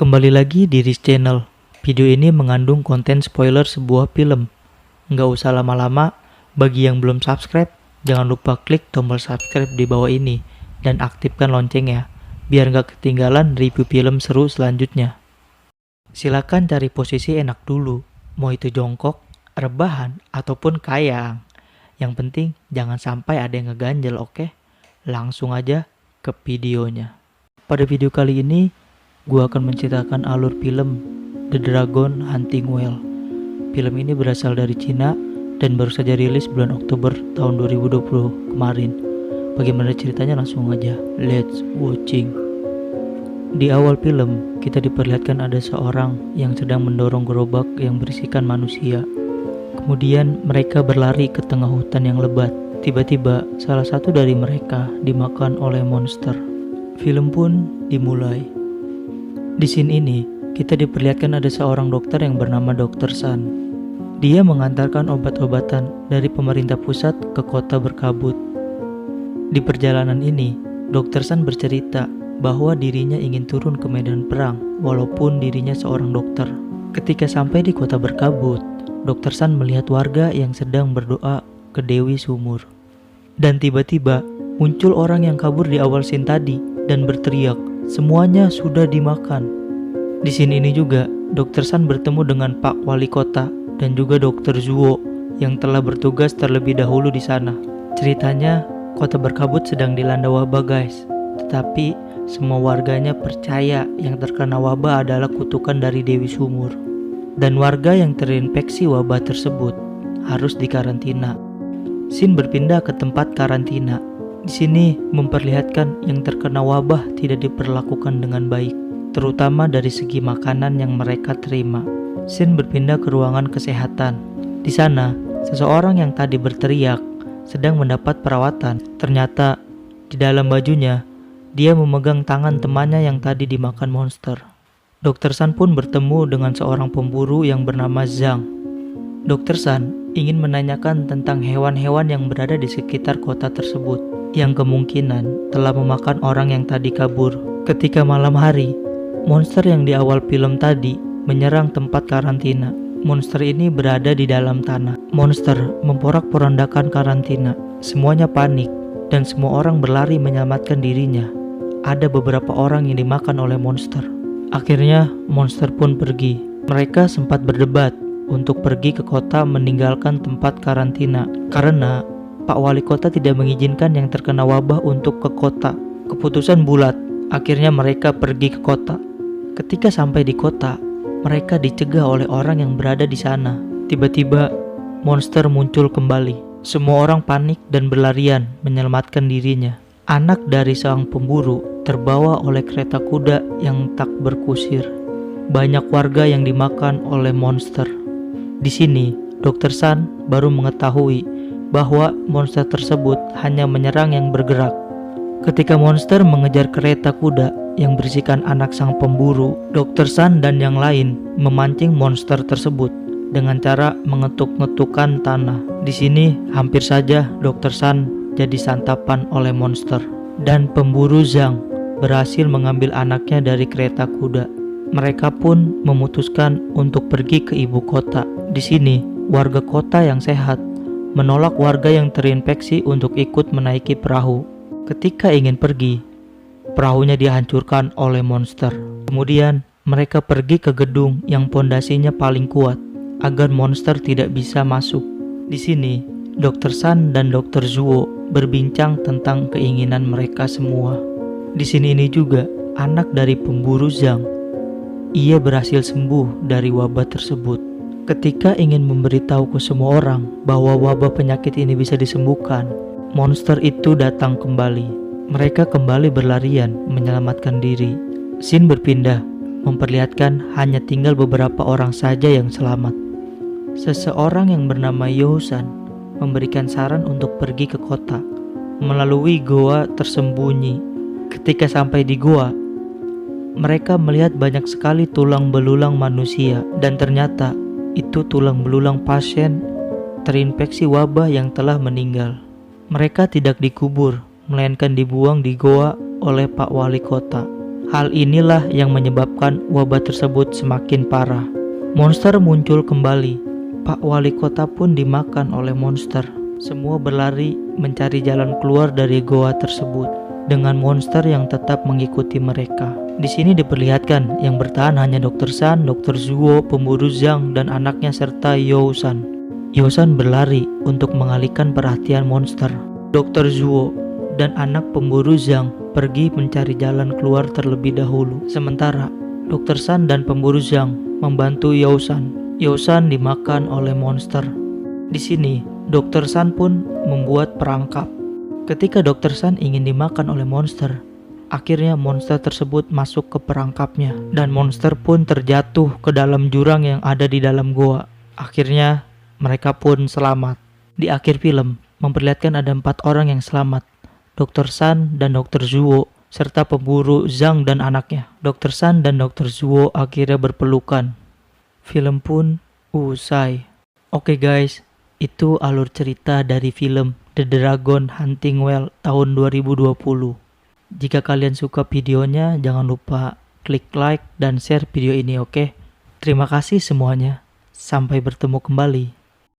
Kembali lagi di Riz Channel. Video ini mengandung konten spoiler sebuah film. Nggak usah lama-lama, bagi yang belum subscribe, jangan lupa klik tombol subscribe di bawah ini dan aktifkan loncengnya, biar nggak ketinggalan review film seru selanjutnya. Silakan cari posisi enak dulu, mau itu jongkok, rebahan, ataupun kayang. Yang penting jangan sampai ada yang ngeganjel, oke? Langsung aja ke videonya. Pada video kali ini, gua akan menceritakan alur film The Dragon Hunting Well. Film ini berasal dari Cina dan baru saja rilis bulan Oktober tahun 2020 kemarin. Bagaimana ceritanya, langsung aja let's watching. Di awal film, kita diperlihatkan ada seorang yang sedang mendorong gerobak yang berisikan manusia. Kemudian mereka berlari ke tengah hutan yang lebat. Tiba-tiba salah satu dari mereka dimakan oleh monster. Film pun dimulai. Di scene ini, kita diperlihatkan ada seorang dokter yang bernama Dr. Sun. Dia mengantarkan obat-obatan dari pemerintah pusat ke kota berkabut. Di perjalanan ini, Dr. Sun bercerita bahwa dirinya ingin turun ke medan perang walaupun dirinya seorang dokter. Ketika sampai di kota berkabut, Dr. Sun melihat warga yang sedang berdoa ke Dewi Sumur. Dan tiba-tiba muncul orang yang kabur di awal scene tadi dan berteriak, semuanya sudah dimakan. Di sini ini juga, Dr. Sun bertemu dengan Pak Wali Kota dan juga Dr. Zuo yang telah bertugas terlebih dahulu di sana. Ceritanya, kota berkabut sedang dilanda wabah, guys. Tetapi semua warganya percaya yang terkena wabah adalah kutukan dari Dewi Sumur. Dan warga yang terinfeksi wabah tersebut harus dikarantina. Scene berpindah ke tempat karantina. Di sini memperlihatkan yang terkena wabah tidak diperlakukan dengan baik, terutama dari segi makanan yang mereka terima. Scene berpindah ke ruangan kesehatan. Di sana, seseorang yang tadi berteriak sedang mendapat perawatan. Ternyata di dalam bajunya, dia memegang tangan temannya yang tadi dimakan monster. Dr. Sun pun bertemu dengan seorang pemburu yang bernama Zhang. Dr. Sun ingin menanyakan tentang hewan-hewan yang berada di sekitar kota tersebut, yang kemungkinan telah memakan orang yang tadi kabur. Ketika malam hari, monster yang di awal film tadi menyerang tempat karantina. Monster ini berada di dalam tanah. Monster memporak-porandakan karantina. Semuanya panik dan semua orang berlari menyelamatkan dirinya. Ada beberapa orang yang dimakan oleh monster. Akhirnya monster pun pergi. Mereka sempat berdebat untuk pergi ke kota meninggalkan tempat karantina karena Pak Wali Kota tidak mengizinkan yang terkena wabah untuk ke kota. Keputusan bulat, akhirnya mereka pergi ke kota. Ketika sampai di kota, mereka dicegah oleh orang yang berada di sana. Tiba-tiba, monster muncul kembali. Semua orang panik dan berlarian menyelamatkan dirinya. Anak dari sang pemburu terbawa oleh kereta kuda yang tak berkusir. Banyak warga yang dimakan oleh monster. Di sini, Dr. Sun baru mengetahui bahwa monster tersebut hanya menyerang yang bergerak. Ketika monster mengejar kereta kuda yang berisikan anak sang pemburu, Dr. Sun dan yang lain memancing monster tersebut dengan cara mengetuk-ngetukkan tanah. Di sini hampir saja Dr. Sun jadi santapan oleh monster. Dan pemburu Zhang berhasil mengambil anaknya dari kereta kuda. Mereka pun memutuskan untuk pergi ke ibu kota. Di sini, warga kota yang sehat menolak warga yang terinfeksi untuk ikut menaiki perahu. Ketika ingin pergi, perahunya dihancurkan oleh monster. Kemudian, mereka pergi ke gedung yang pondasinya paling kuat agar monster tidak bisa masuk. Di sini, Dr. Sun dan Dr. Zuo berbincang tentang keinginan mereka semua. Di sini ini juga, anak dari pemburu Zhang, ia berhasil sembuh dari wabah tersebut. Ketika ingin memberitahu ke semua orang bahwa wabah penyakit ini bisa disembuhkan, monster itu datang kembali. Mereka kembali berlarian menyelamatkan diri. Scene berpindah, memperlihatkan hanya tinggal beberapa orang saja yang selamat. Seseorang yang bernama Yosan memberikan saran untuk pergi ke kota melalui goa tersembunyi. Ketika sampai di goa, mereka melihat banyak sekali tulang belulang manusia dan ternyata itu tulang belulang pasien terinfeksi wabah yang telah meninggal. Mereka tidak dikubur, melainkan dibuang di goa oleh Pak Wali Kota. Hal inilah yang menyebabkan wabah tersebut semakin parah. Monster muncul kembali. Pak Wali Kota pun dimakan oleh monster. Semua berlari mencari jalan keluar dari goa tersebut dengan monster yang tetap mengikuti mereka. Di sini diperlihatkan yang bertahan hanya Dr. San, Dr. Zuo, pemburu Zhang, dan anaknya serta Yao San. Yao San berlari untuk mengalihkan perhatian monster. Dr. Zuo dan anak pemburu Zhang pergi mencari jalan keluar terlebih dahulu. Sementara Dr. San dan pemburu Zhang membantu Yao San. Yao San dimakan oleh monster. Di sini Dr. San pun membuat perangkap. Ketika Dr. San ingin dimakan oleh monster, akhirnya monster tersebut masuk ke perangkapnya dan monster pun terjatuh ke dalam jurang yang ada di dalam goa. Akhirnya mereka pun selamat. Di akhir film memperlihatkan ada 4 orang yang selamat. Dr. San dan Dr. Zuo serta pemburu Zhang dan anaknya. Dr. San dan Dr. Zuo akhirnya berpelukan. Film pun usai. Oke guys, itu alur cerita dari film The Dragon Hunting Well tahun 2020. Jika kalian suka videonya, jangan lupa klik like dan share video ini, oke? Terima kasih semuanya. Sampai bertemu kembali.